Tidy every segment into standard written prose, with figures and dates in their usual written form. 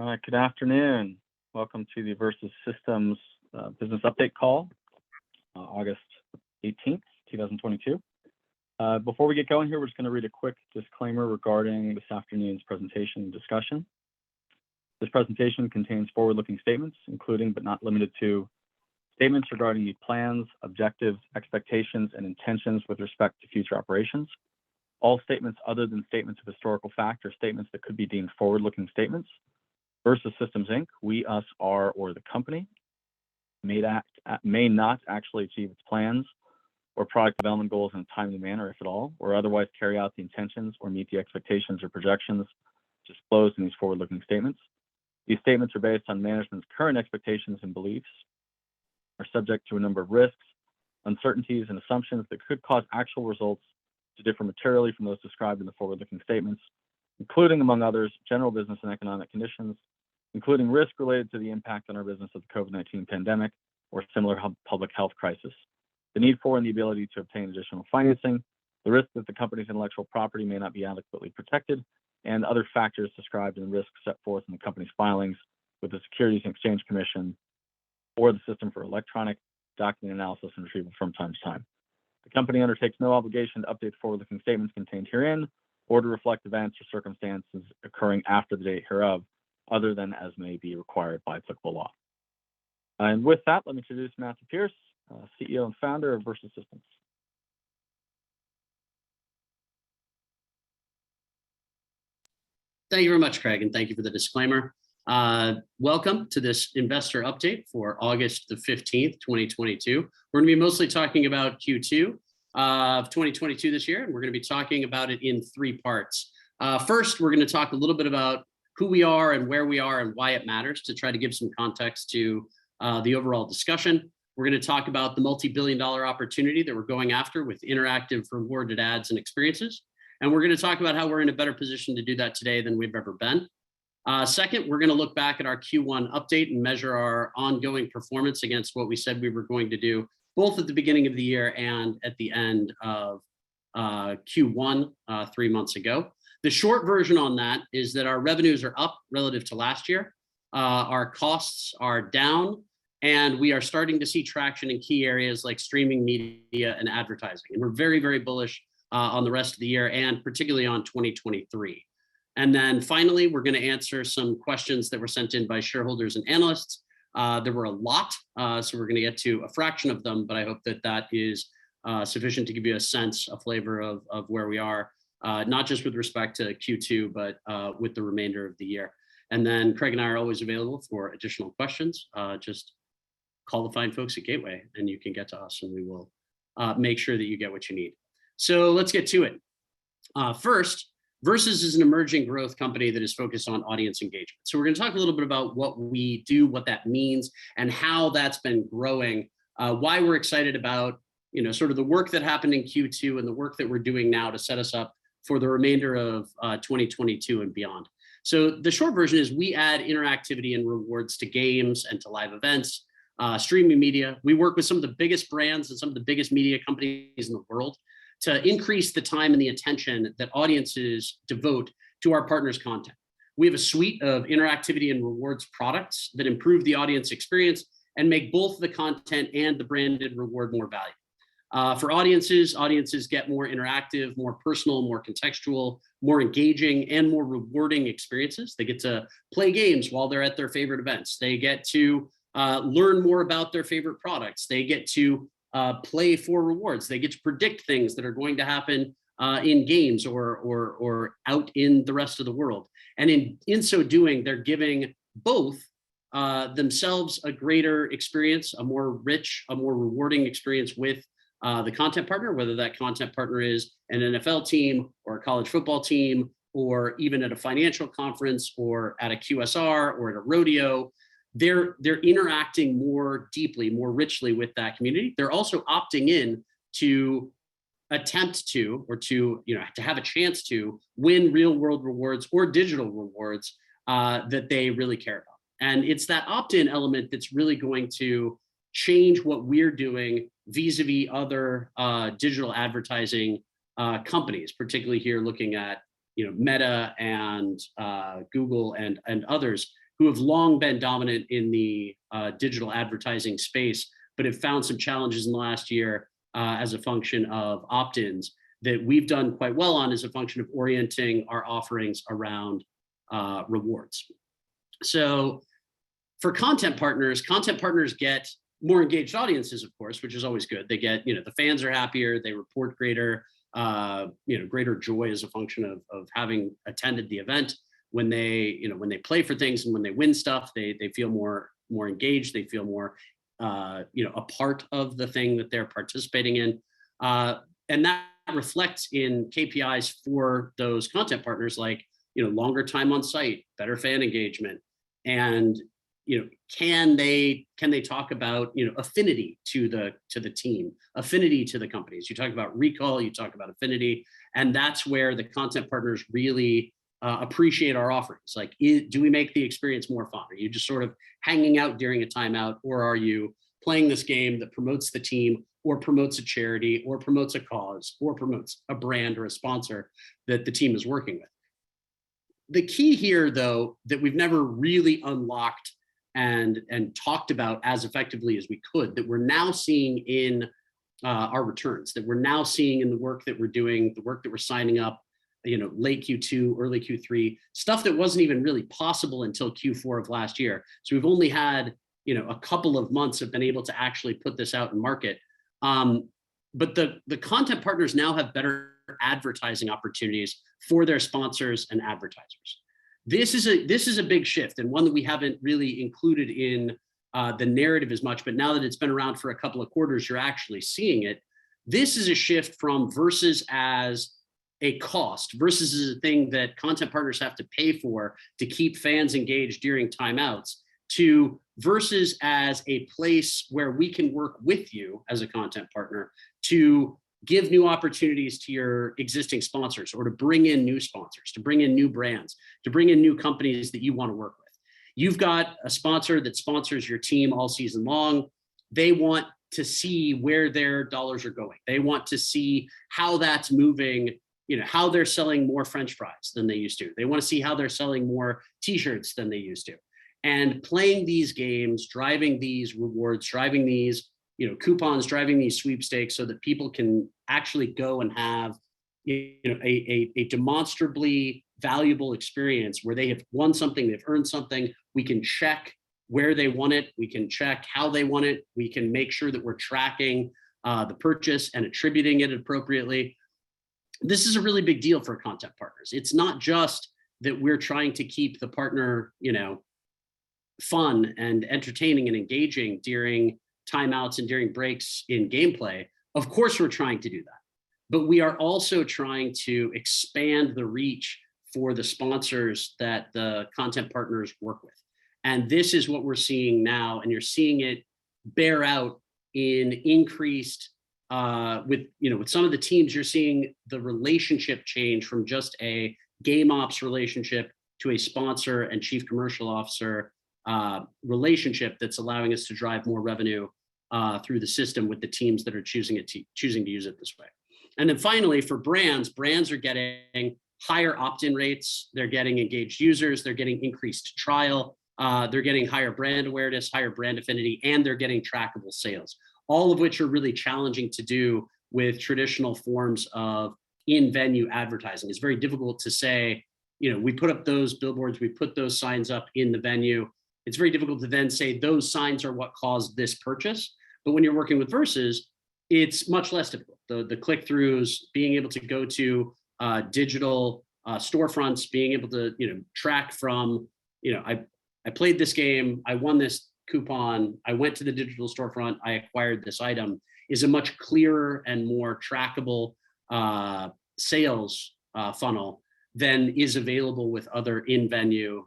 All right, good afternoon. Welcome to the Versus Systems business update call, August 18th, 2022. Before we get going here, we're just going to read a quick disclaimer regarding this afternoon's presentation and discussion. This presentation contains forward-looking statements, including but not limited to statements regarding the plans, objectives, expectations, and intentions with respect to future operations. All statements other than statements of historical fact are statements that could be deemed forward-looking statements. Versus Systems Inc., we, us, are, or the company may not actually achieve its plans or product development goals in a timely manner, if at all, or otherwise carry out the intentions or meet the expectations or projections disclosed in these forward-looking statements. These statements are based on management's current expectations and beliefs, are subject to a number of risks, uncertainties, and assumptions that could cause actual results to differ materially from those described in the forward-looking statements, including, among others, general business and economic conditions, including risk related to the impact on our business of the COVID-19 pandemic or similar public health crisis, the need for and the ability to obtain additional financing, the risk that the company's intellectual property may not be adequately protected, and other factors described in the risks set forth in the company's filings with the Securities and Exchange Commission or the System for Electronic Document Analysis and Retrieval from time to time. The company undertakes no obligation to update forward-looking statements contained herein or to reflect events or circumstances occurring after the date hereof, other than as may be required by applicable law. And with that, let me introduce Matthew Pierce, CEO and founder of Versus Systems. Thank you very much, Craig, and thank you for the disclaimer. Welcome to this investor update for August the 15th, 2022. We're going to be mostly talking about Q2 of 2022 this year, and we're going to be talking about it in three parts. First, we're going to talk a little bit about who we are and where we are and why it matters to try to give some context to the overall discussion. We're going to talk about the multi-billion-dollar opportunity that we're going after with interactive rewarded ads and experiences. And we're going to talk about how we're in a better position to do that today than we've ever been. Second, we're going to look back at our Q1 update and measure our ongoing performance against what we said we were going to do, both at the beginning of the year and at the end of Q1 3 months ago. The short version on that is that our revenues are up relative to last year. Our costs are down, and we are starting to see traction in key areas like streaming media and advertising. And we're very, very bullish on the rest of the year and particularly on 2023. And then finally, we're going to answer some questions that were sent in by shareholders and analysts. There were a lot, so we're going to get to a fraction of them, but I hope that that is sufficient to give you a sense, a flavor of where we are, not just with respect to Q2, but with the remainder of the year. And then Craig and I are always available for additional questions. Just call the fine folks at Gateway and you can get to us and we will make sure that you get what you need. So let's get to it. First, Versus is an emerging growth company that is focused on audience engagement. So we're going to talk a little bit about what we do, what that means, and how that's been growing, why we're excited about, sort of the work that happened in Q2 and the work that we're doing now to set us up for the remainder of 2022 and beyond. So the short version is we add interactivity and rewards to games and to live events, streaming media. We work with some of the biggest brands and some of the biggest media companies in the world to increase the time and the attention that audiences devote to our partners' content. We have a suite of interactivity and rewards products that improve the audience experience and make both the content and the branded reward more valuable. For audiences get more interactive, more personal, more contextual, more engaging, and more rewarding experiences. They get to play games while they're at their favorite events. They get to learn more about their favorite products. They get to play for rewards. They get to predict things that are going to happen in games or out in the rest of the world. And in so doing, they're giving both themselves a greater experience, a more rich, a more rewarding experience with the content partner, whether that content partner is an NFL team or a college football team, or even at a financial conference or at a QSR or at a rodeo. They're interacting more deeply, more richly with that community. They're also opting in to attempt to, or to have a chance to win real world rewards or digital rewards that they really care about. And it's that opt-in element that's really going to change what we're doing vis-a-vis other digital advertising companies, particularly here looking at Meta and Google and others. who have long been dominant in the digital advertising space, but have found some challenges in the last year as a function of opt-ins that we've done quite well on as a function of orienting our offerings around rewards. So for content partners get more engaged audiences, of course, which is always good. They get, the fans are happier, they report greater, greater joy as a function of having attended the event. When they play for things and when they win stuff, they feel more engaged, they feel more, a part of the thing that they're participating in. And that reflects in KPIs for those content partners, like, longer time on site, better fan engagement, and can they talk about affinity to the team, affinity to the companies. You talk about recall, you talk about affinity, and that's where the content partners really appreciate our offerings. Like, do we make the experience more fun? Are you just sort of hanging out during a timeout, or are you playing this game that promotes the team, or promotes a charity, or promotes a cause, or promotes a brand or a sponsor that the team is working with? The key here, though, that we've never really unlocked and talked about as effectively as we could, that we're now seeing in our returns, that we're now seeing in the work that we're doing, the work that we're signing up, late Q2, early Q3, stuff that wasn't even really possible until Q4 of last year. So we've only had, a couple of months have been able to actually put this out in market. But the content partners now have better advertising opportunities for their sponsors and advertisers. This is a big shift, and one that we haven't really included in the narrative as much, but now that it's been around for a couple of quarters, you're actually seeing it. This is a shift from versus as a cost, versus as a thing that content partners have to pay for to keep fans engaged during timeouts, to versus as a place where we can work with you as a content partner to give new opportunities to your existing sponsors, or to bring in new sponsors, to bring in new brands, to bring in new companies that you want to work with. You've got a sponsor that sponsors your team all season long. They want to see where their dollars are going. They want to see how that's moving, how they're selling more French fries than they used to. They want to see how they're selling more t-shirts than they used to. And playing these games, driving these rewards, driving these coupons, driving these sweepstakes, so that people can actually go and have a demonstrably valuable experience where they have won something, they've earned something. We can check where they want it, we can check how they want it, we can make sure that we're tracking the purchase and attributing it appropriately. This is a really big deal for content partners. It's not just that we're trying to keep the partner fun and entertaining and engaging during timeouts and during breaks in gameplay. Of course, we're trying to do that, but we are also trying to expand the reach for the sponsors that the content partners work with. And this is what we're seeing now, and you're seeing it bear out in increased with some of the teams. You're seeing the relationship change from just a game ops relationship to a sponsor and chief commercial officer relationship that's allowing us to drive more revenue through the system with the teams that are choosing to use it this way. And then finally, for brands are getting higher opt-in rates, they're getting engaged users, they're getting increased trial, they're getting higher brand awareness, higher brand affinity, and they're getting trackable sales, all of which are really challenging to do with traditional forms of in-venue advertising. It's very difficult to say, we put up those billboards, we put those signs up in the venue. It's very difficult to then say those signs are what caused this purchase. But when you're working with Versus, it's much less difficult. The click-throughs, being able to go to digital storefronts, being able to track from, I played this game, I won this coupon, I went to the digital storefront, I acquired this item, is a much clearer and more trackable sales funnel than is available with other in-venue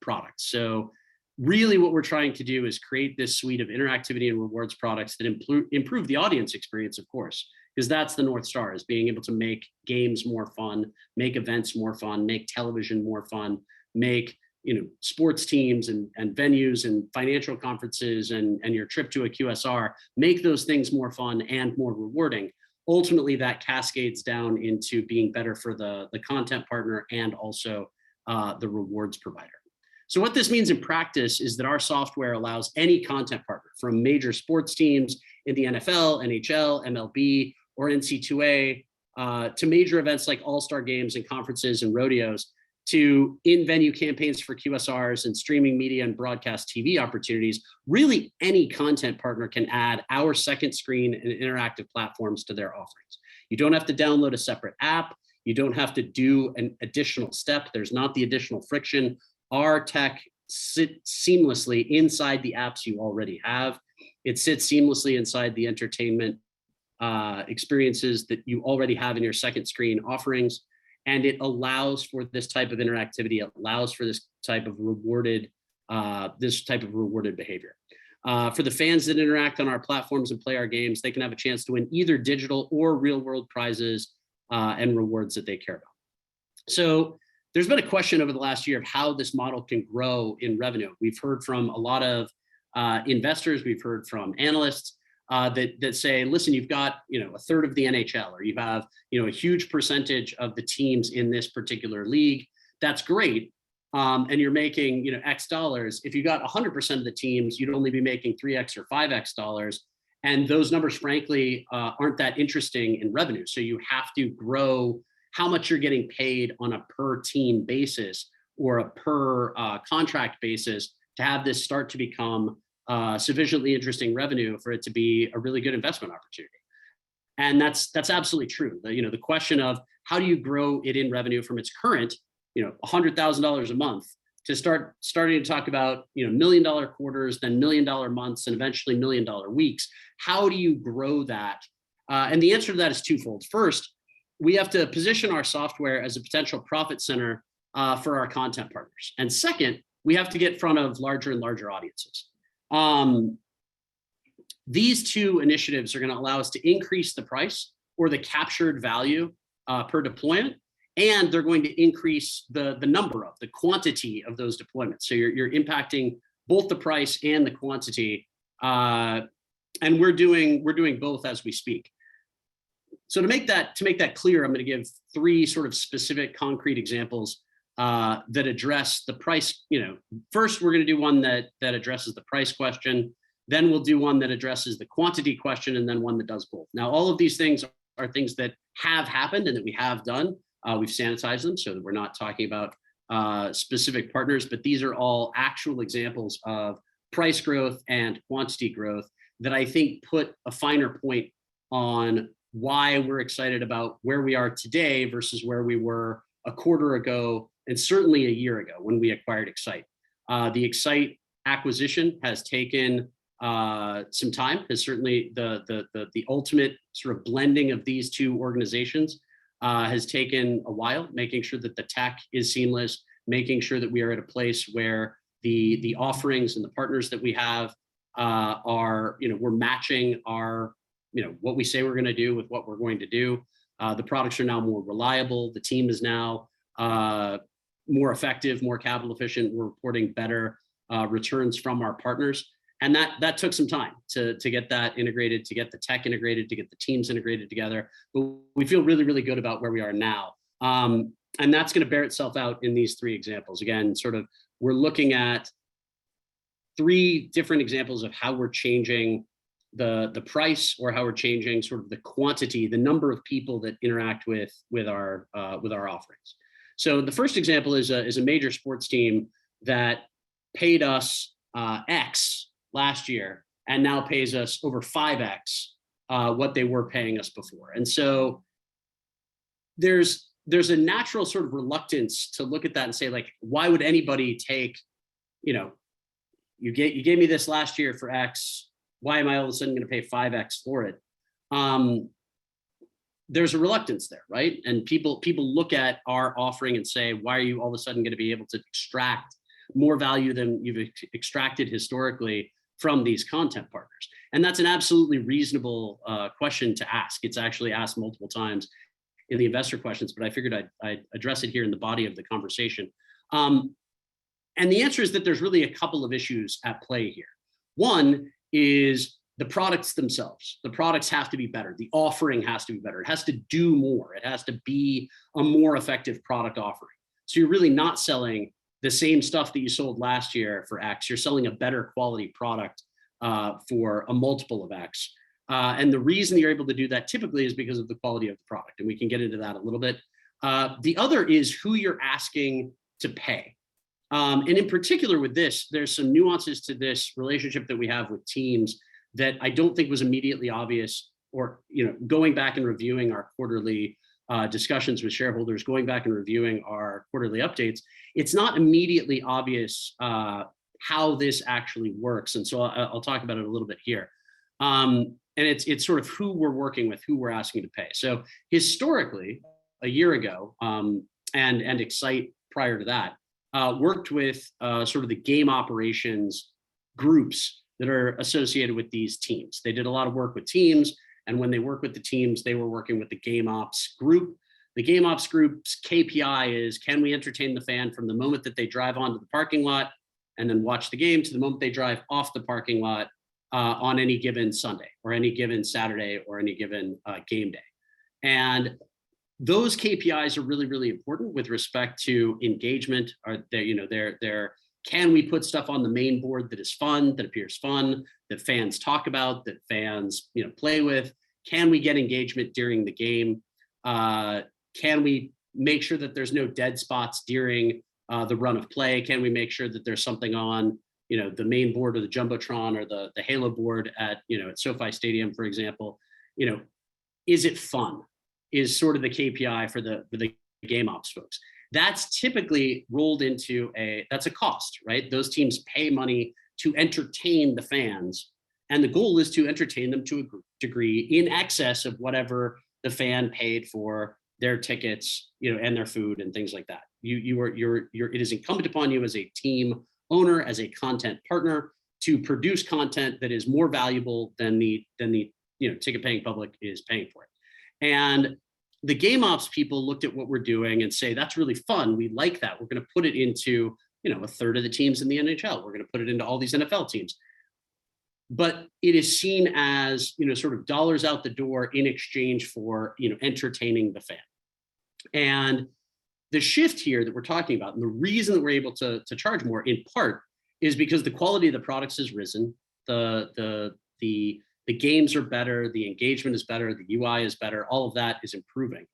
products. So really what we're trying to do is create this suite of interactivity and rewards products that improve the audience experience, of course, because that's the North Star, is being able to make games more fun, make events more fun, make television more fun, make sports teams and venues and financial conferences and your trip to a QSR, make those things more fun and more rewarding. Ultimately, that cascades down into being better for the content partner and also the rewards provider. So what this means in practice is that our software allows any content partner, from major sports teams in the NFL, NHL, MLB, or NC2A, to major events like all-star games and conferences and rodeos, to in-venue campaigns for QSRs and streaming media and broadcast TV opportunities. Really, any content partner can add our second screen and interactive platforms to their offerings. You don't have to download a separate app. You don't have to do an additional step. There's not the additional friction. Our tech sits seamlessly inside the apps you already have. It sits seamlessly inside the entertainment experiences that you already have in your second screen offerings. And it allows for this type of interactivity. It allows for this type of rewarded behavior. For the fans that interact on our platforms and play our games, they can have a chance to win either digital or real world prizes and rewards that they care about. So there's been a question over the last year of how this model can grow in revenue. We've heard from a lot of investors, we've heard from analysts that say, listen, you've got a third of the NHL, or you have a huge percentage of the teams in this particular league. That's great, and you're making X dollars. If you got 100% of the teams, you'd only be making 3X or 5X dollars, and those numbers, frankly, aren't that interesting in revenue. So you have to grow how much you're getting paid on a per team basis or a per contract basis to have this start to become sufficiently interesting revenue for it to be a really good investment opportunity. And that's absolutely true. The question of how do you grow it in revenue from its current, $100,000 a month to starting to talk about, $1 million quarters, then $1 million months, and eventually $1 million weeks. How do you grow that? And the answer to that is twofold. First, we have to position our software as a potential profit center for our content partners. And second, we have to get in front of larger and larger audiences. These two initiatives are going to allow us to increase the price or the captured value per deployment, and they're going to increase the quantity of those deployments. So you're impacting both the price and the quantity, and we're doing both as we speak. So to make that clear, I'm going to give three sort of specific concrete examples that address the price. First, we're going to do one that addresses the price question. Then we'll do one that addresses the quantity question, and then one that does both. Now, all of these things are things that have happened and that we have done. We've sanitized them so that we're not talking about specific partners, but these are all actual examples of price growth and quantity growth that I think put a finer point on why we're excited about where we are today versus where we were a quarter ago, and certainly a year ago when we acquired Excite. The Excite acquisition has taken some time. Has certainly the ultimate sort of blending of these two organizations has taken a while, making sure that the tech is seamless, making sure that we are at a place where the offerings and the partners that we have are, we're matching our, what we say we're going to do with what we're going to do. The products are now more reliable. The team is now more effective, more capital efficient. We're reporting better returns from our partners. And that took some time to get that integrated, to get the tech integrated, to get the teams integrated together. But we feel really, really good about where we are now. And that's going to bear itself out in these three examples. Again, sort of, we're looking at three different examples of how we're changing the price, or how we're changing sort of the quantity, the number of people that interact with our offerings. So the first example is a major sports team that paid us X last year and now pays us over 5X what they were paying us before. And so there's a natural sort of reluctance to look at that and say, like, why would anybody take, you gave me this last year for X, why am I all of a sudden going to pay 5X for it? There's a reluctance there, right? And people look at our offering and say, why are you all of a sudden going to be able to extract more value than you've extracted historically from these content partners? And that's an absolutely reasonable question to ask. It's actually asked multiple times in the investor questions, but I figured I'd address it here in the body of the conversation. And the answer is that there's really a couple of issues at play here. One is the products themselves. The products have to be better. The offering has to be better. It has to do more. It has to be a more effective product offering. So you're really not selling the same stuff that you sold last year for X. You're selling a better quality product for a multiple of X. And the reason you're able to do that typically is because of the quality of the product. And we can get into that a little bit. The other is who you're asking to pay. And in particular with this, there's some nuances to this relationship that we have with teams that I don't think was immediately obvious, or, going back and reviewing our quarterly discussions with shareholders, going back and reviewing our quarterly updates, it's not immediately obvious how this actually works. And so I'll talk about it a little bit here. And it's sort of who we're working with, who we're asking to pay. So historically, a year ago, and Excite prior to that, worked with sort of the game operations groups that are associated with these teams. They did a lot of work with teams, and when they work with the teams, they were working with the game ops group. The game ops group's KPI is, can we entertain the fan from the moment that they drive onto the parking lot and then watch the game to the moment they drive off the parking lot on any given Sunday or any given Saturday or any given game day. And those KPIs are really, really important with respect to engagement. Are they're can we put stuff on the main board that is fun, that appears fun, that fans talk about, that fans play with? Can we get engagement during the game? Can we make sure that there's no dead spots during the run of play? Can we make sure that there's something on the main board or the Jumbotron or the Halo board at SoFi Stadium, for example? Is it fun? Is sort of the KPI for the game ops folks. That's typically rolled into that's a cost, right? Those teams pay money to entertain the fans, and the goal is to entertain them to a degree in excess of whatever the fan paid for their tickets, and their food and things like that. It is incumbent upon you as a team owner, as a content partner, to produce content that is more valuable than the ticket paying public is paying for it. And the game ops people looked at what we're doing and say, that's really fun. We like that. We're going to put it into, a third of the teams in the NHL. We're going to put it into all these NFL teams. But it is seen as, sort of dollars out the door in exchange for, entertaining the fan. And the shift here that we're talking about, and the reason that we're able to charge more in part, is because the quality of the products has risen. The games are better, the engagement is better, the UI is better, all of that is improving.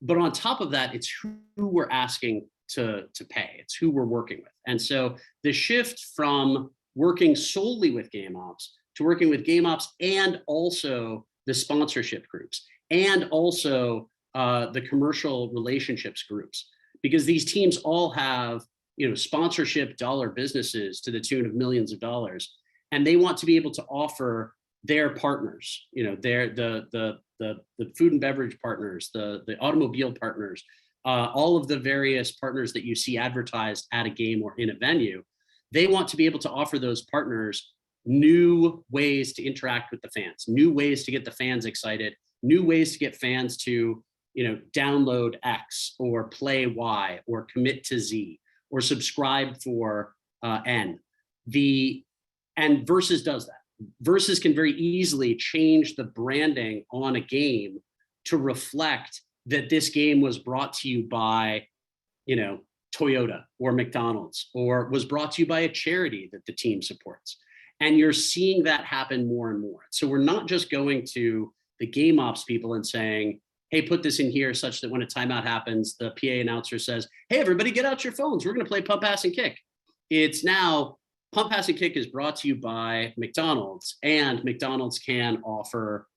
But on top of that, it's who we're asking to pay. It's who we're working with. And so the shift from working solely with game ops to working with game ops and also the sponsorship groups and also the commercial relationships groups, because these teams all have sponsorship dollar businesses to the tune of millions of dollars, and they want to be able to offer their partners, the food and beverage partners, the automobile partners, all of the various partners that you see advertised at a game or in a venue. They want to be able to offer those partners new ways to interact with the fans, new ways to get the fans excited, new ways to get fans to download X or play Y or commit to Z or subscribe for N. And Versus does that. Versus can very easily change the branding on a game to reflect that this game was brought to you by, Toyota or McDonald's, or was brought to you by a charity that the team supports. And you're seeing that happen more and more. So we're not just going to the game ops people and saying, hey, put this in here such that when a timeout happens, the PA announcer says, hey, everybody get out your phones. We're going to play pump, pass, and kick. It's now Pump, Pass, and Kick is brought to you by McDonald's, and McDonald's can offer,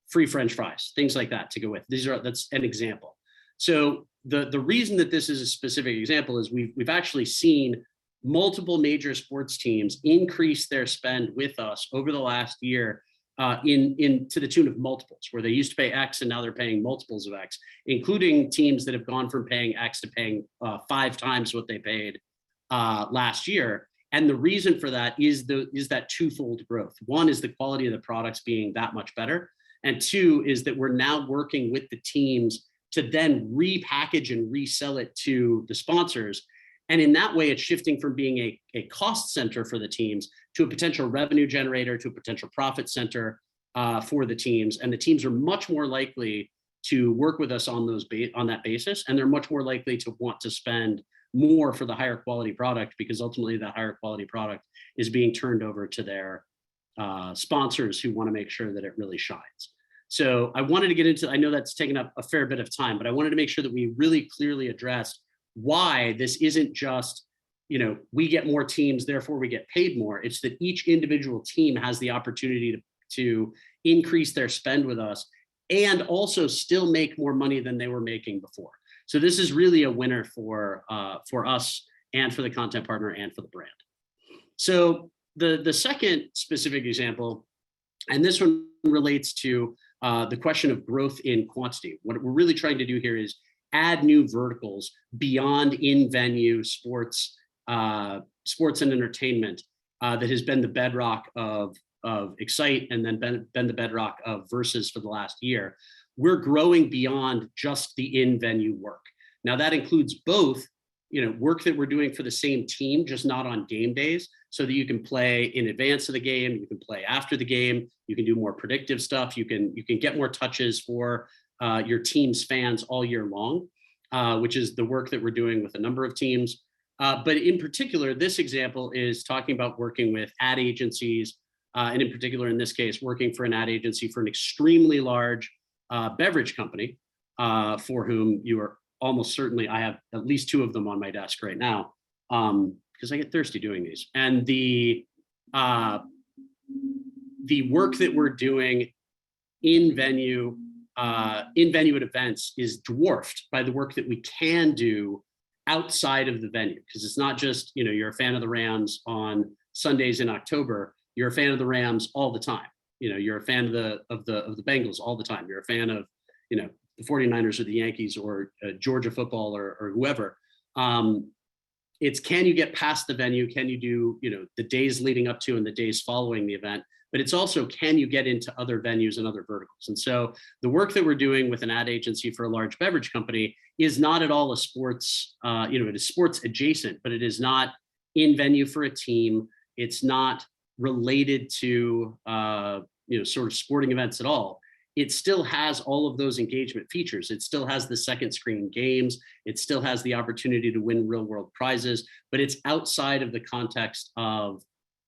free French fries, things like that to go with. That's an example. So the reason that this is a specific example is we've actually seen multiple major sports teams increase their spend with us over the last year in to the tune of multiples, where they used to pay X and now they're paying multiples of X, including teams that have gone from paying X to paying 5 times what they paid last year. And the reason for that is that twofold growth. One is the quality of the products being that much better. And two is that we're now working with the teams to then repackage and resell it to the sponsors. And in that way, it's shifting from being a cost center for the teams to a potential revenue generator, to a potential profit center for the teams. And the teams are much more likely to work with us on on that basis, and they're much more likely to want to spend more for the higher quality product, because ultimately that higher quality product is being turned over to their sponsors who want to make sure that it really shines. So I wanted to get into, I know that's taken up a fair bit of time, but I wanted to make sure that we really clearly addressed why this isn't just, we get more teams, therefore we get paid more. It's that each individual team has the opportunity to increase their spend with us and also still make more money than they were making before. So this is really a winner for us and for the content partner and for the brand. So the second specific example, and this one relates to the question of growth in quantity. What we're really trying to do here is add new verticals beyond in-venue sports, sports and entertainment that has been the bedrock of Excite, and then been the bedrock of Versus for the last year. We're growing beyond just the in-venue work. Now that includes both, work that we're doing for the same team, just not on game days, so that you can play in advance of the game, you can play after the game, you can do more predictive stuff, you can get more touches for your team's fans all year long, which is the work that we're doing with a number of teams. But in particular, this example is talking about working with ad agencies, and in particular, in this case, working for an ad agency for an extremely large beverage company, for whom you are almost certainly, I have at least 2 of them on my desk right now, because I get thirsty doing these. And the work that we're doing in venue at events is dwarfed by the work that we can do outside of the venue, because it's not just, you're a fan of the Rams on Sundays in October, you're a fan of the Rams all the time. You're a fan of the Bengals all the time. You're a fan of, the 49ers or the Yankees or Georgia football or whoever. It's, can you get past the venue? Can you do, the days leading up to and the days following the event? But it's also, can you get into other venues and other verticals? And so the work that we're doing with an ad agency for a large beverage company is not at all a sports, it is sports adjacent, but it is not in venue for a team. It's not related to, sort of sporting events at all. It still has all of those engagement features. It still has the second screen games. It still has the opportunity to win real world prizes, but it's outside of the context of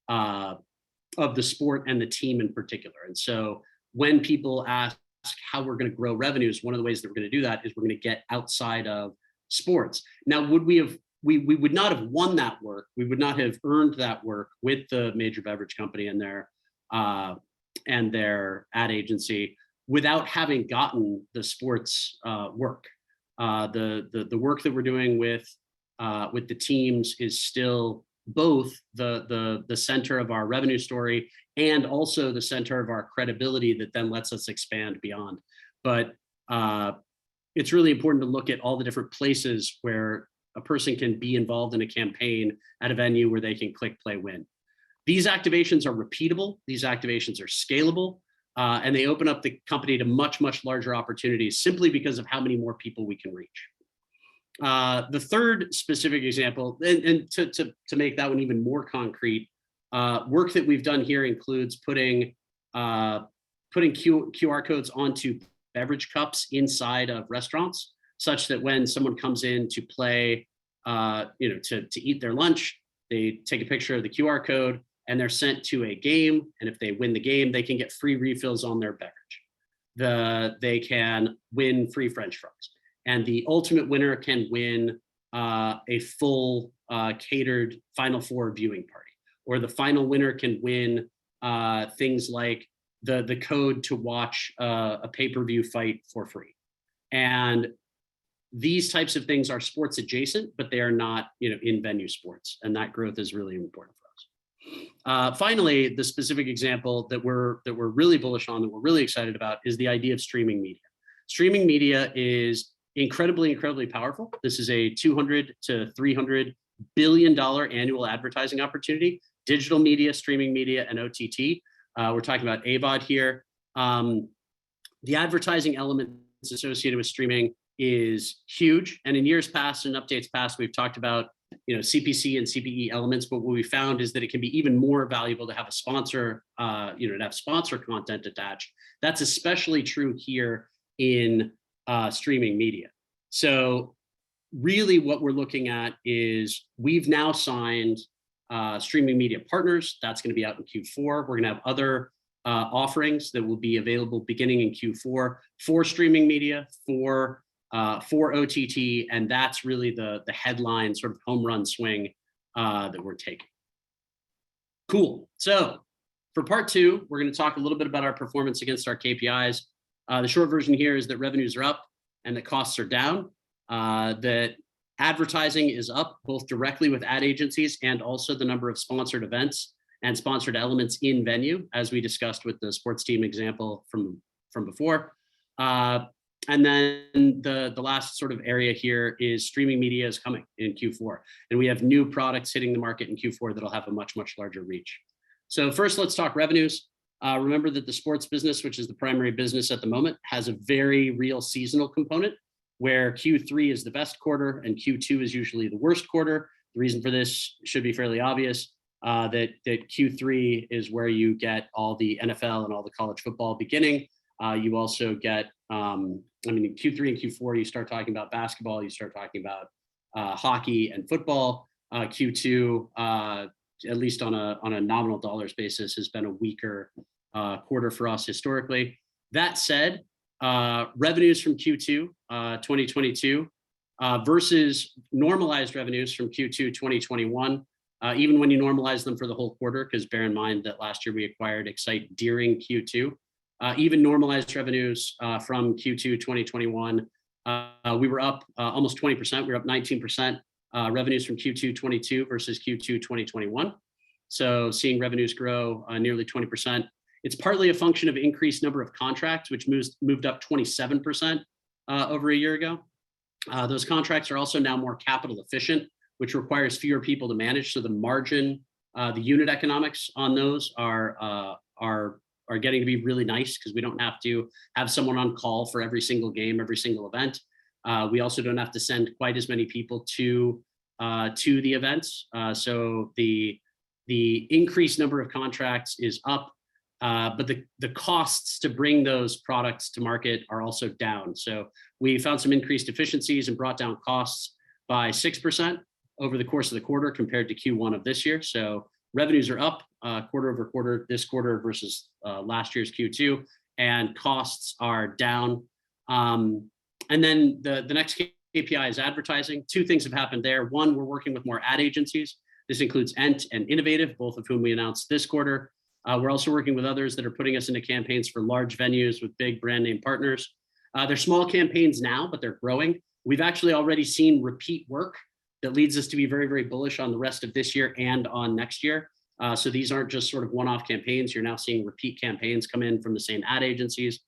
the sport and the team in particular. And so when people ask how we're going to grow revenues, one of the ways that we're going to do that is we're going to get outside of sports. Now, would we would not have won that work. We would not have earned that work with the major beverage company and their ad agency without having gotten the sports work. The work that we're doing with the teams is still both the center of our revenue story and also the center of our credibility that then lets us expand beyond. But it's really important to look at all the different places where a person can be involved in a campaign at a venue where they can click, play, win. These activations are repeatable. These activations are scalable. And they open up the company to much, much larger opportunities simply because of how many more people we can reach. The third specific example, and to make that one even more concrete, work that we've done here includes putting QR codes onto beverage cups inside of restaurants, such that when someone comes in to play, to eat their lunch, they take a picture of the QR code and they're sent to a game. And if they win the game, they can get free refills on their beverage. They can win free French fries. And the ultimate winner can win a full catered Final Four viewing party. Or the final winner can win things like the code to watch a pay-per-view fight for free. And these types of things are sports adjacent, but they are not, in-venue sports. And that growth is really important for us. Finally, the specific example that we're really bullish on, that we're really excited about, is the idea of streaming media. Streaming media is incredibly powerful. This is a $200 to $300 billion annual advertising opportunity. Digital media, streaming media, and OTT. We're talking about AVOD here. The advertising elements associated with streaming is huge. And in years past and updates past, we've talked about CPC and CPE elements, but what we found is that it can be even more valuable to have a sponsor, to have sponsor content attached. That's especially true here in streaming media. So really what we're looking at is we've now signed streaming media partners. That's going to be out in Q4. We're going to have other offerings that will be available beginning in Q4 for streaming media, for OTT, and that's really the headline sort of home run swing that we're taking. Cool. So for part two, we're going to talk a little bit about our performance against our KPIs. The short version here is that revenues are up and that costs are down. That advertising is up both directly with ad agencies and also the number of sponsored events and sponsored elements in venue, as we discussed with the sports team example from before. And then the last sort of area here is streaming media is coming in Q4. And we have new products hitting the market in Q4 that'll have a much, much larger reach. So first, let's talk revenues. Remember that the sports business, which is the primary business at the moment, has a very real seasonal component where Q3 is the best quarter and Q2 is usually the worst quarter. The reason for this should be fairly obvious, that Q3 is where you get all the NFL and all the college football beginning. You also get, in Q3 and Q4, you start talking about basketball, you start talking about hockey and football. Q2, at least on a nominal dollars basis, has been a weaker quarter for us historically. That said, revenues from Q2 2022 versus normalized revenues from Q2 2021, even when you normalize them for the whole quarter, because bear in mind that last year we acquired Excite during Q2, even normalized revenues from Q2 2021, we were up almost 20%. We were up 19% revenues from Q2 22 versus Q2 2021. So seeing revenues grow nearly 20%. It's partly a function of increased number of contracts, which moved up 27% over a year ago. Those contracts are also now more capital efficient, which requires fewer people to manage. So the margin, the unit economics on those are getting to be really nice because we don't have to have someone on call for every single game, every single event. We also don't have to send quite as many people to the events. So the increased number of contracts is up. But the costs to bring those products to market are also down. So we found some increased efficiencies and brought down costs by 6% over the course of the quarter compared to Q1 of this year. So revenues are up quarter over quarter this quarter versus last year's Q2, and costs are down. And then the next KPI is advertising. Two things have happened there. One, we're working with more ad agencies. This includes Ent and Innovative, both of whom we announced this quarter. We're also working with others that are putting us into campaigns for large venues with big brand name partners. They're small campaigns now, but they're growing. We've actually already seen repeat work that leads us to be very, very bullish on the rest of this year and on next year. So these aren't just sort of one-off campaigns. You're now seeing repeat campaigns come in from the same ad agencies,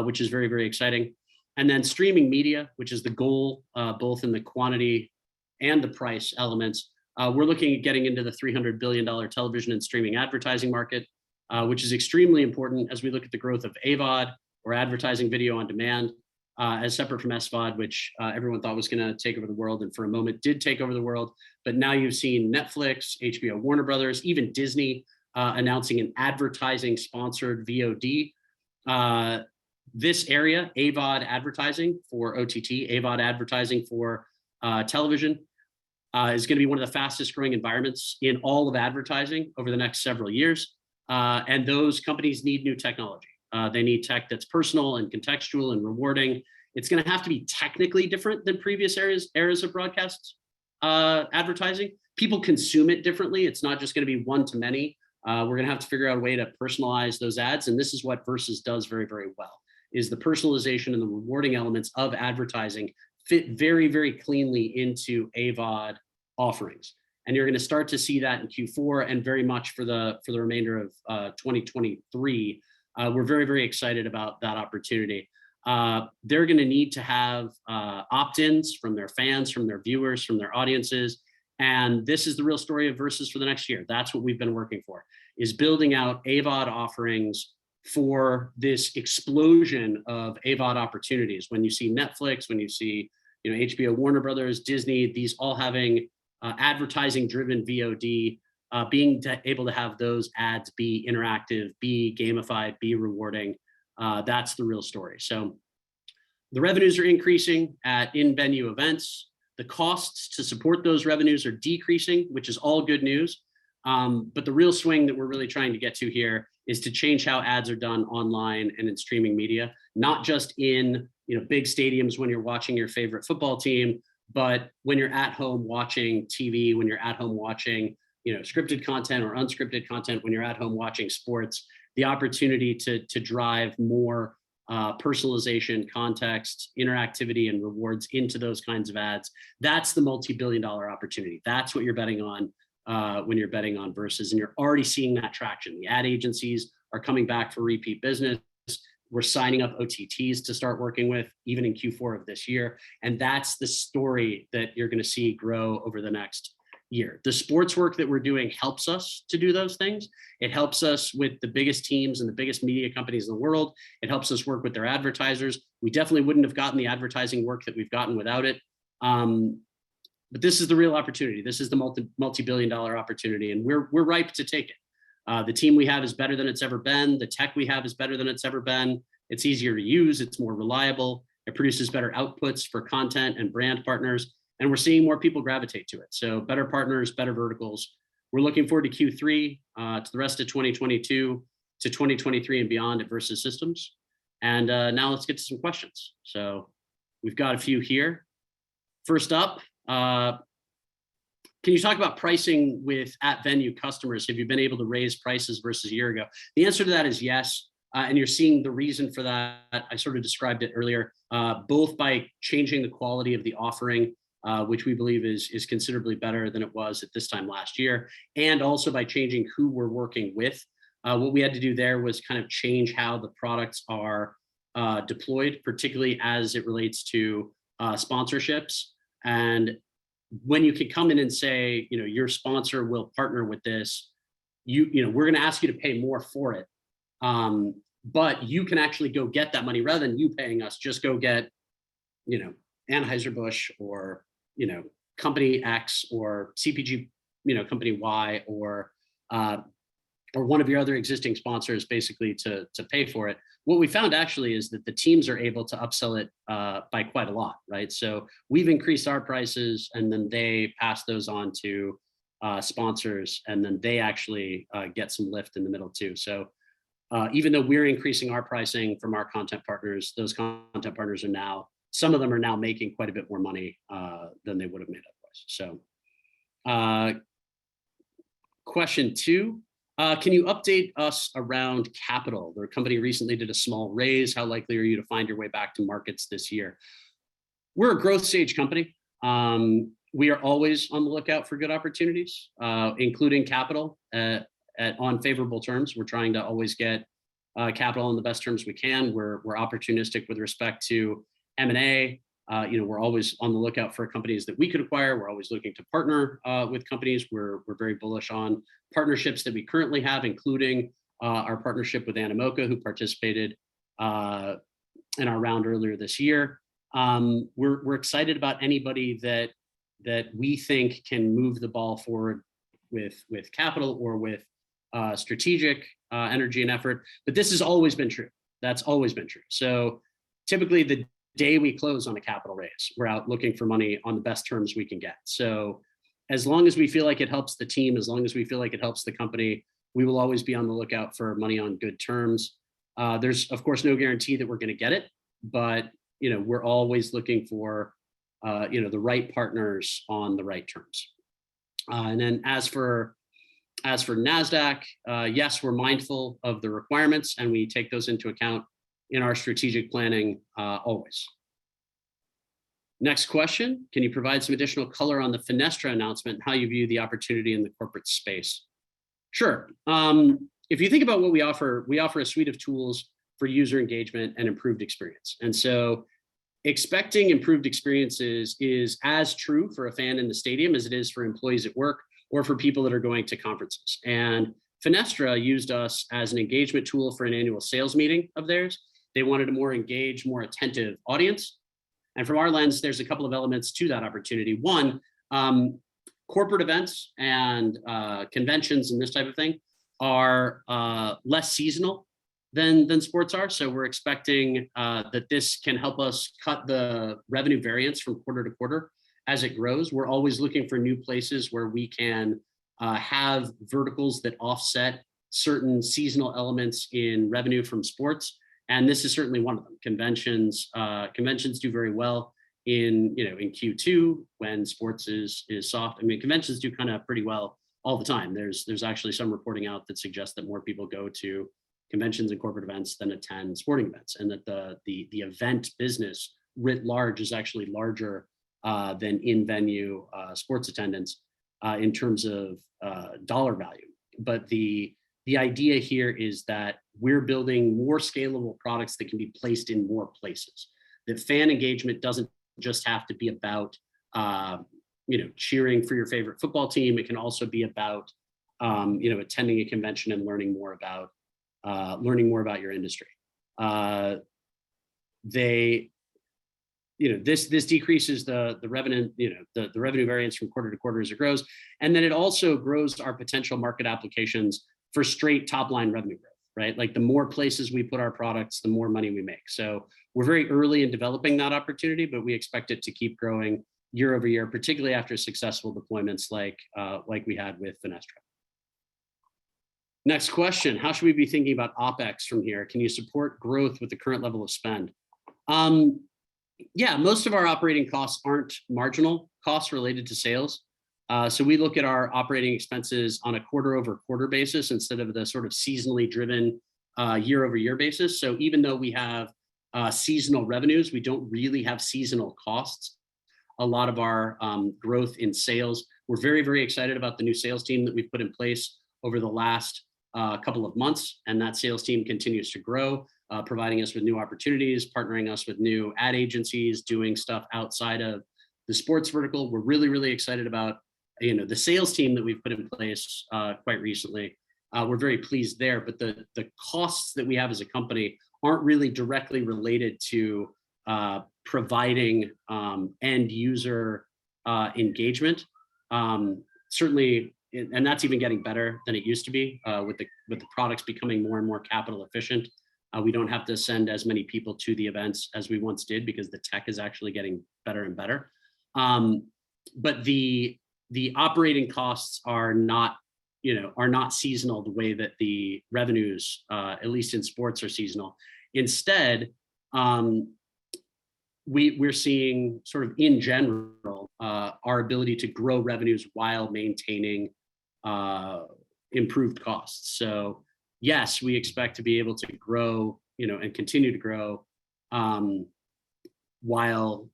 which is very, very exciting. And then streaming media, which is the goal, both in the quantity and the price elements. We're looking at getting into the $300 billion television and streaming advertising market, which is extremely important as we look at the growth of AVOD, or advertising video on demand, as separate from SVOD, which everyone thought was going to take over the world, and for a moment did take over the world. But now you've seen Netflix, HBO, Warner Brothers, even Disney announcing an advertising sponsored VOD. This area, AVOD advertising for OTT, AVOD advertising for television, is going to be one of the fastest growing environments in all of advertising over the next several years. And those companies need new technology. They need tech that's personal and contextual and rewarding. It's going to have to be technically different than previous eras of broadcast advertising. People consume it differently. It's not just going to be one to many. We're going to have to figure out a way to personalize those ads. And this is what Versus does very, very well, is the personalization and the rewarding elements of advertising fit very, very cleanly into AVOD offerings. And you're going to start to see that in Q4 and very much for the remainder of 2023. We're very, very excited about that opportunity. They're going to need to have opt-ins from their fans, from their viewers, from their audiences. And this is the real story of Versus for the next year. That's what we've been working for, is building out AVOD offerings for this explosion of AVOD opportunities. When you see Netflix, when you see HBO, Warner Brothers, Disney, these all having advertising-driven VOD, being able to have those ads be interactive, be gamified, be rewarding, that's the real story. So The revenues are increasing at in-venue events. The costs to support those revenues are decreasing, which is all good news. But the real swing that we're really trying to get to here is to change how ads are done online and in streaming media, not just in big stadiums when you're watching your favorite football team, but when you're at home watching TV, when you're at home watching scripted content or unscripted content, when you're at home watching sports, the opportunity to drive more personalization, context, interactivity, and rewards into those kinds of ads. That's the multi-billion-dollar opportunity. That's what you're betting on when you're betting on Versus, and you're already seeing that traction. The ad agencies are coming back for repeat business. We're signing up OTTs to start working with, even in Q4 of this year. And that's the story that you're going to see grow over the next year. The sports work that we're doing helps us to do those things. It helps us with the biggest teams and the biggest media companies in the world. It helps us work with their advertisers. We definitely wouldn't have gotten the advertising work that we've gotten without it. But this is the real opportunity. This is the multi-billion-dollar opportunity, and we're ripe to take it. The team we have is better than it's ever been. The tech we have is better than it's ever been. It's easier to use. It's more reliable. It produces better outputs for content and brand partners. And we're seeing more people gravitate to it. So better partners, better verticals. We're looking forward to Q3, to the rest of 2022, to 2023 and beyond at Versus Systems. And now let's get to some questions. So we've got a few here. First up, can you talk about pricing with at-venue customers? Have you been able to raise prices versus a year ago? The answer to that is yes. And you're seeing the reason for that. I sort of described it earlier, both by changing the quality of the offering, which we believe is considerably better than it was at this time last year, and also by changing who we're working with. What we had to do there was kind of change how the products are deployed, particularly as it relates to sponsorships. And when you can come in and say, your sponsor will partner with this, we're going to ask you to pay more for it. But you can actually go get that money rather than you paying us. Just go get, Anheuser-Busch or, company X or CPG, company Y or one of your other existing sponsors, basically to pay for it. What we found actually is that the teams are able to upsell it by quite a lot, right? So we've increased our prices, and then they pass those on to sponsors, and then they actually get some lift in the middle too. So even though we're increasing our pricing from our content partners, those content partners some of them are now making quite a bit more money than they would have made otherwise. So question 2, can you update us around capital? The company recently did a small raise. How likely are you to find your way back to markets this year? We're a growth stage company. We are always on the lookout for good opportunities, including capital on favorable terms. We're trying to always get capital on the best terms we can. We're opportunistic with respect to M&A. We're always on the lookout for companies that we could acquire. We're always looking to partner with companies. We're very bullish on partnerships that we currently have, including our partnership with Animoca, who participated in our round earlier this year. We're excited about anybody that we think can move the ball forward with capital or with strategic energy and effort. But this has always been true. That's always been true. So typically the day we close on a capital raise, we're out looking for money on the best terms we can get. So as long as we feel like it helps the team, as long as we feel like it helps the company, we will always be on the lookout for money on good terms. There's of course no guarantee that we're going to get it, but we're always looking for the right partners on the right terms. And then as for NASDAQ, yes, we're mindful of the requirements and we take those into account in our strategic planning always. Next question, can you provide some additional color on the Finster announcement and how you view the opportunity in the corporate space? Sure. If you think about what we offer a suite of tools for user engagement and improved experience. And so expecting improved experiences is as true for a fan in the stadium as it is for employees at work or for people that are going to conferences. And Finster used us as an engagement tool for an annual sales meeting of theirs. They wanted a more engaged, more attentive audience. And from our lens, there's a couple of elements to that opportunity. One, corporate events and conventions and this type of thing are less seasonal than sports are. So we're expecting that this can help us cut the revenue variance from quarter to quarter as it grows. We're always looking for new places where we can have verticals that offset certain seasonal elements in revenue from sports. And this is certainly one of them. Conventions do very well in Q2 when sports is soft. I mean, conventions do kind of pretty well all the time. There's actually some reporting out that suggests that more people go to conventions and corporate events than attend sporting events, and that the event business writ large is actually larger than in-venue sports attendance in terms of dollar value. But the idea here is that we're building more scalable products that can be placed in more places. That fan engagement doesn't just have to be about cheering for your favorite football team. It can also be about attending a convention and learning more about your industry. This decreases the revenue, the revenue variance from quarter to quarter as it grows. And then it also grows our potential market applications for straight top line revenue growth, right? Like the more places we put our products, the more money we make. So we're very early in developing that opportunity, but we expect it to keep growing year over year, particularly after successful deployments like we had with Finster. Next question, how should we be thinking about OpEx from here? Can you support growth with the current level of spend? Yeah, most of our operating costs aren't marginal costs related to sales. So we look at our operating expenses on a quarter over quarter basis instead of the sort of seasonally driven year over year basis. So even though we have seasonal revenues, we don't really have seasonal costs. A lot of our growth in sales, we're very, very excited about the new sales team that we've put in place over the last couple of months. And that sales team continues to grow, providing us with new opportunities, partnering us with new ad agencies, doing stuff outside of the sports vertical. We're really, really excited about the sales team that we've put in place quite recently. We're very pleased there, but the costs that we have as a company aren't really directly related to providing end user engagement. Certainly, and that's even getting better than it used to be with the products becoming more and more capital efficient. We don't have to send as many people to the events as we once did because the tech is actually getting better and better. But the operating costs are not seasonal the way that the revenues, at least in sports, are seasonal. Instead, we're seeing sort of in general our ability to grow revenues while maintaining improved costs. So yes, we expect to be able to grow, and continue to grow while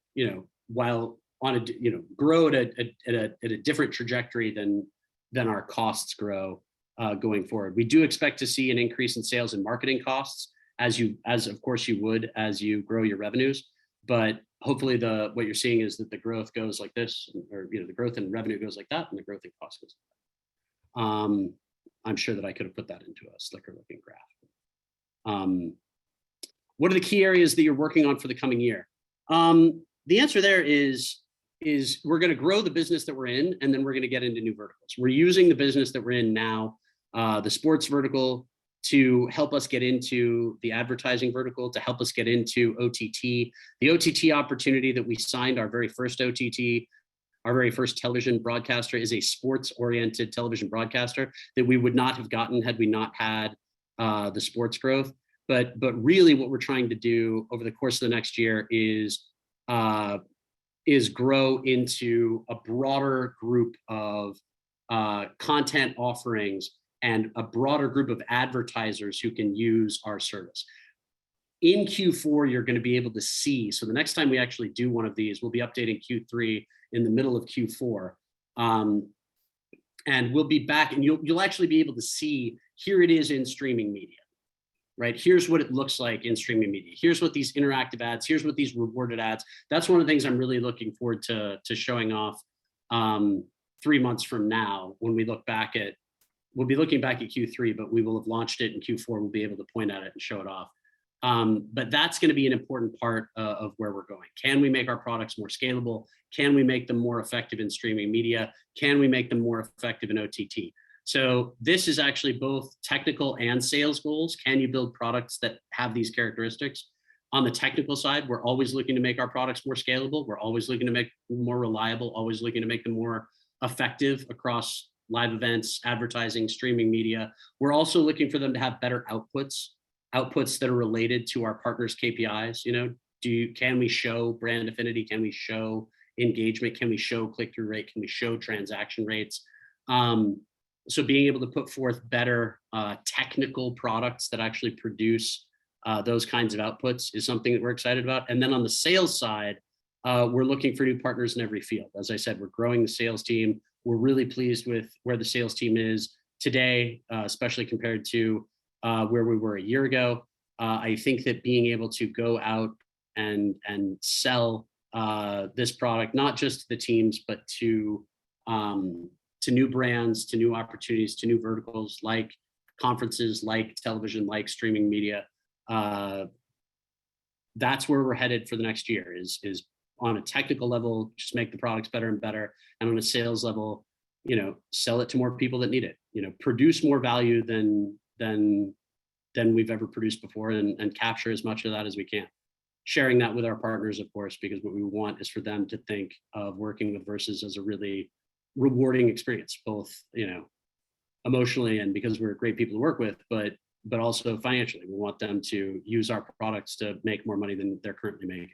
grow at a different trajectory than our costs grow going forward. We do expect to see an increase in sales and marketing costs as of course you would as you grow your revenues. But hopefully what you're seeing is that the growth goes like this, or the growth in revenue goes like that, and the growth in cost goes like that. I'm sure that I could have put that into a slicker looking graph. What are the key areas that you're working on for the coming year? The answer there is we're going to grow the business that we're in, and then we're going to get into new verticals. We're using the business that we're in now, the sports vertical, to help us get into the advertising vertical, to help us get into OTT. The OTT opportunity that we signed, our very first OTT, our very first television broadcaster, is a sports-oriented television broadcaster that we would not have gotten had we not had the sports growth. But really what we're trying to do over the course of the next year is grow into a broader group of content offerings and a broader group of advertisers who can use our service. In Q4, you're going to be able to see, so the next time we actually do one of these, we'll be updating Q3 in the middle of Q4. And we'll be back, and you'll actually be able to see, here it is in streaming media, right? Here's what it looks like in streaming media. Here's what these interactive ads, here's what these rewarded ads. That's one of the things I'm really looking forward to showing off 3 months from now when we look back at, we'll be looking back at Q3, but we will have launched it in Q4. We'll be able to point at it and show it off. But that's going to be an important part of where we're going. Can we make our products more scalable? Can we make them more effective in streaming media? Can we make them more effective in OTT? So this is actually both technical and sales goals. Can you build products that have these characteristics? On the technical side, we're always looking to make our products more scalable. We're always looking to make them more reliable, always looking to make them more effective across live events, advertising, streaming media. We're also looking for them to have better outputs that are related to our partners' KPIs. Can we show brand affinity? Can we show engagement? Can we show click-through rate? Can we show transaction rates? So being able to put forth better technical products that actually produce those kinds of outputs is something that we're excited about. And then on the sales side, we're looking for new partners in every field. As I said, we're growing the sales team. We're really pleased with where the sales team is today, especially compared to where we were a year ago. I think that being able to go out and sell this product, not just to the teams, but to new brands, to new opportunities, to new verticals like conferences, like television, like streaming media. That's where we're headed for the next year is on a technical level, just make the products better and better. And on a sales level, sell it to more people that need it, produce more value than we've ever produced before and capture as much of that as we can. Sharing that with our partners, of course, because what we want is for them to think of working with Versus as a really rewarding experience, both, emotionally and because we're great people to work with, but also financially. We want them to use our products to make more money than they're currently making.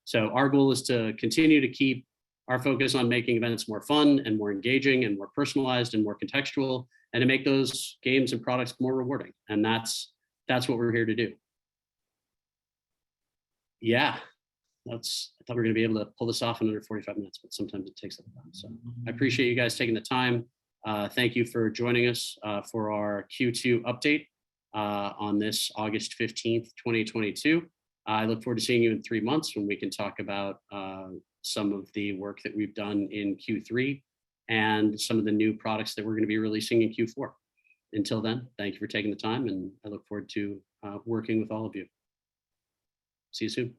So our goal is to continue to keep our focus on making events more fun and more engaging and more personalized and more contextual, and to make those games and products more rewarding. And that's what we're here to do. Yeah, I thought we were going to be able to pull this off in under 45 minutes, but sometimes it takes a little time. So I appreciate you guys taking the time. Thank you for joining us for our Q2 update on this August 15th, 2022. I look forward to seeing you in 3 months when we can talk about some of the work that we've done in Q3 and some of the new products that we're going to be releasing in Q4. Until then, thank you for taking the time, and I look forward to working with all of you. See you soon.